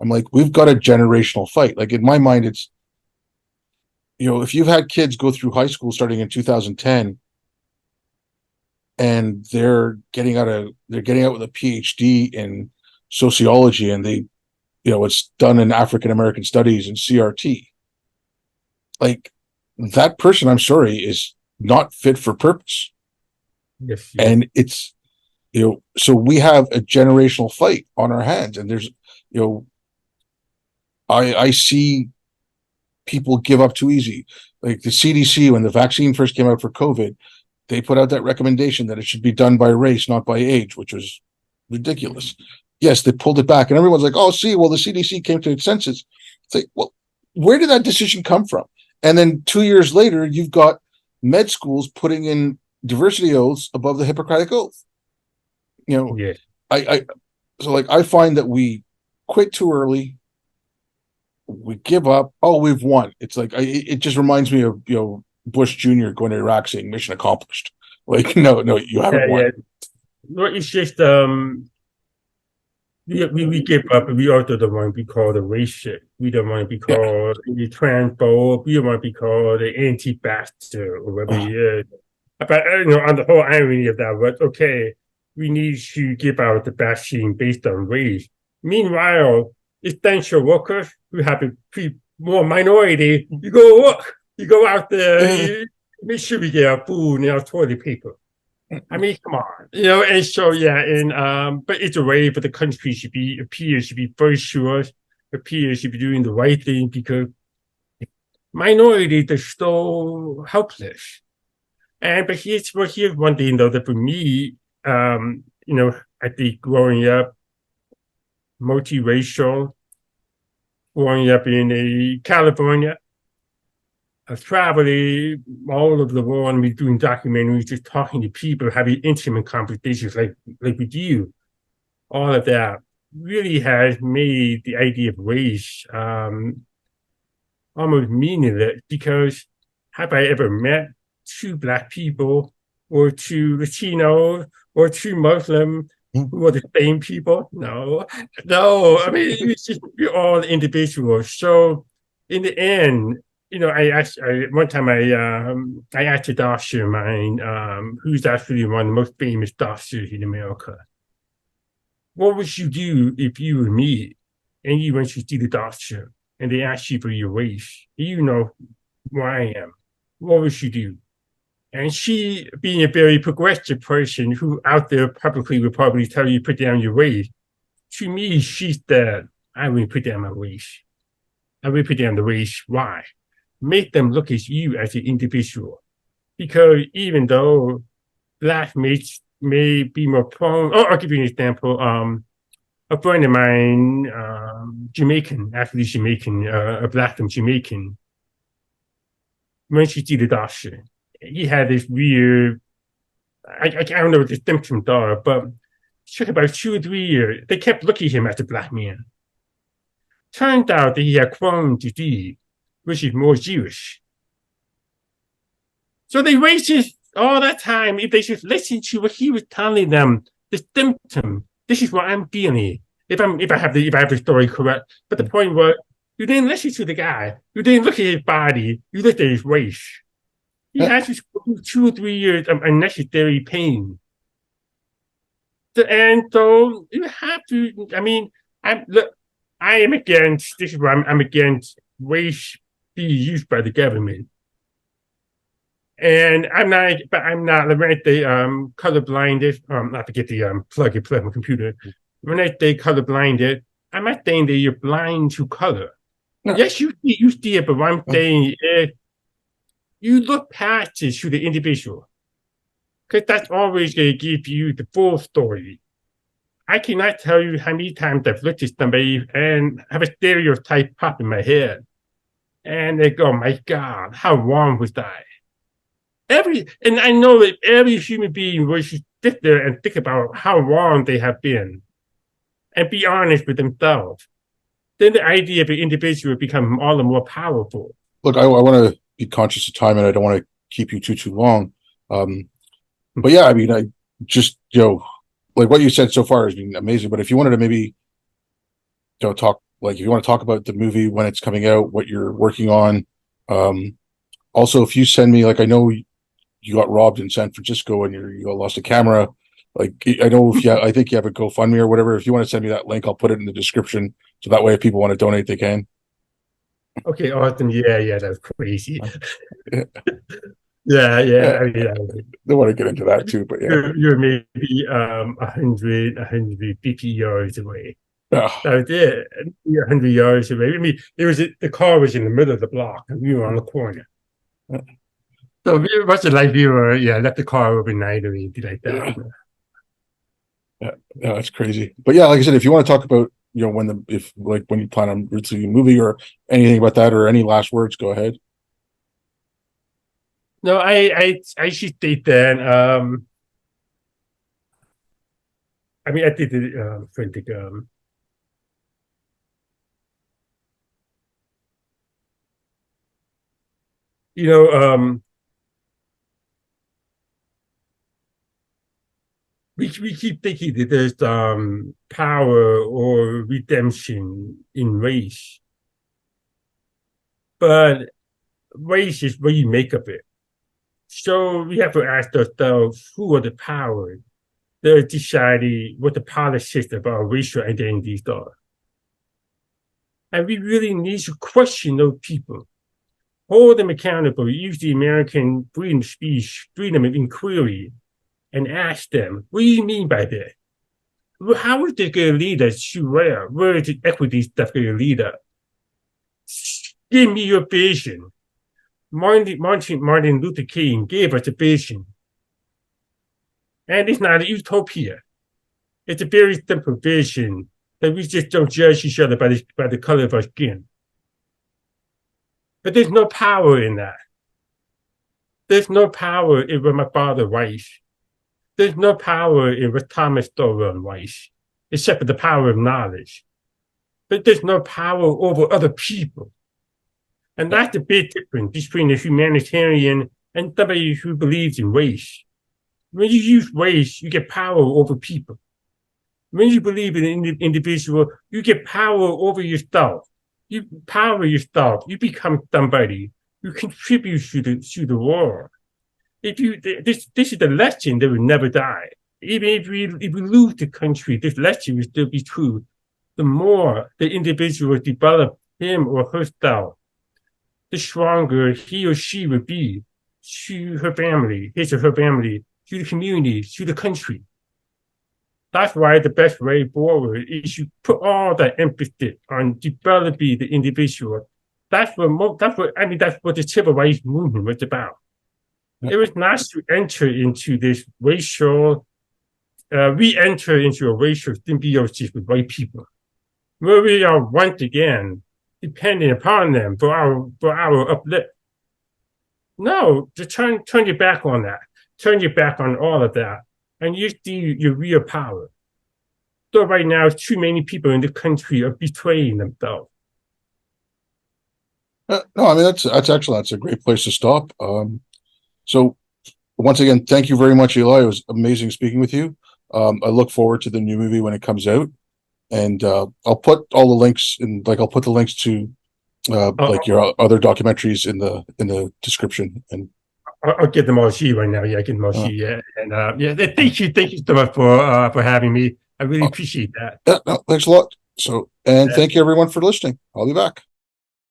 I'm like, we've got a generational fight. Like in my mind, it's if you've had kids go through high school starting in 2010 and they're getting out with a PhD in sociology, and they it's done in African American studies and CRT, like that person, I'm sorry, is not fit for purpose. Yes, yes. And it's so we have a generational fight on our hands, and there's I see people give up too easy. Like the CDC, when the vaccine first came out for COVID, they put out that recommendation that it should be done by race, not by age, which was ridiculous. Yes, they pulled it back, and everyone's like, "Oh, see, well, the CDC came to its senses." It's like, well, where did that decision come from? And then 2 years later, you've got med schools putting in diversity oaths above the Hippocratic Oath. Yeah. I so like I find that we quit too early. We give up. Oh, we've won. It's like it just reminds me of Bush Jr. going to Iraq saying "mission accomplished." Like, no, you haven't won. Yeah. No, it's just we give up, and we also don't want to be called a racist. We don't want to be called a transphobe. We don't want to be called an anti-vaxxer or whatever it is. But on the whole irony of that was, okay, we need to give out the vaccine based on race. Meanwhile, essential workers who have a more minority, you go work, you go out there, you make sure we get our food and our toilet paper. I mean, come on, and so but it's a way for the country should be very sure, appears should be doing the right thing, because minorities are so helpless. But here's one thing though, that for me, I think growing up multiracial, growing up in California, traveling all over the world, and we doing documentaries, just talking to people, having intimate conversations like with you. All of that really has made the idea of race almost meaningless, because have I ever met two Black people or two Latinos or two Muslim who are the same people? No. I mean, we're all individuals. So in the end, one time I asked a doctor of mine, who's actually one of the most famous doctors in America, what would you do if you were me and you went to see the doctor and they asked you for your race? You know who I am. What would you do? And she, being a very progressive person who out there publicly would probably tell you put down your weight, to me, she's that I will put down my weight. I will put down the weight. Why? Make them look at you as an individual. Because even though black mates may be more prone, oh, I'll give you an example. A friend of mine, Jamaican, actually Jamaican, a black and Jamaican, when she did the doctor, he had this weird, I don't know what the symptoms are, but it took about 2 or 3 years. They kept looking at him as a black man. Turned out that he had Crohn's disease, which is more Jewish. So they wasted all that time if they just listened to what he was telling them, the symptom. This is what I'm feeling. If I have the story correct. But the point was, you didn't listen to the guy. You didn't look at his body. You looked at his race. He had to go through 2 or 3 years of unnecessary pain. And so you have to. I mean, I am against. This is why I'm against race being used by the government. And I'm not, but I'm not. When I say colorblinded, I forget the plug and play my computer. When I say colorblinded, I'm not saying that you're blind to color. No. Yes, you see it, but what I'm saying is you look past it to the individual, because that's always going to give you the full story. I cannot tell you how many times I've looked at somebody and have a stereotype pop in my head, and they go, "My God, how wrong was I?" And I know that every human being will sit there and think about how wrong they have been and be honest with themselves. Then the idea of an individual becomes all the more powerful. Look, I want to be conscious of time and I don't want to keep you too long. But yeah, I mean, I just, like what you said so far has been amazing. But if you wanted to maybe, talk, like if you want to talk about the movie, when it's coming out, what you're working on. Also, if you send me, like, I know you got robbed in San Francisco and you lost a camera. Like, I know I think you have a GoFundMe or whatever. If you want to send me that link, I'll put it in the description. So that way, if people want to donate, they can. Okay, awesome. Yeah, that's crazy. Yeah. I mean, don't want to get into that too, but yeah. You're maybe 150 yards away. Oh. That was it. 100 yards away. I mean, the car was in the middle of the block and we were on the corner. So it wasn't like we were, left the car overnight or anything like that. Yeah, that's crazy. But yeah, like I said, if you want to talk about, when you plan on releasing a movie or anything about that or any last words, go ahead. No, I should state that. I mean, I did the frantic. We keep thinking that there's power or redemption in race, but race is what you make of it. So we have to ask ourselves, who are the powers that are deciding what the politics of our racial identities are? And we really need to question those people, hold them accountable, use the American freedom of speech, freedom of inquiry, and ask them, what do you mean by that? How is this going to lead us to where? Where is the equity stuff going to lead us? Give me your vision. Martin Luther King gave us a vision. And it's not a utopia. It's a very simple vision that we just don't judge each other by the color of our skin. But there's no power in that. There's no power in what my father writes. There's no power in what Thomas Sowell writes, except for the power of knowledge. But there's no power over other people. And that's the big difference between a humanitarian and somebody who believes in race. When you use race, you get power over people. When you believe in an individual, you get power over yourself. You power yourself. You become somebody. You contribute to the world. This is the lesson that will never die. Even if we lose the country, this lesson will still be true. The more the individual develop him or herself, the stronger he or she will be to her family, his or her family, to the community, to the country. That's why the best way forward is you put all that emphasis on developing the individual. That's what the civil rights movement was about. It was not to enter into this racial, re-enter into a racial symbiosis with white people, where we are once again depending upon them for our uplift. No, to turn your back on that, turn your back on all of that, and you see your real power. So right now, too many people in the country are betraying themselves. No, I mean that's excellent. That's a great place to stop. So once again, thank you very much, Eli. It was amazing speaking with you. I look forward to the new movie when it comes out, and I'll put all the links I'll put the links to like your other documentaries in the description. And I'll get them all to you right now. Yeah, I get them all to you. Yeah, and yeah, thank you so much for having me. I really appreciate that. Yeah, no, thanks a lot. So, and thank you everyone for listening. I'll be back.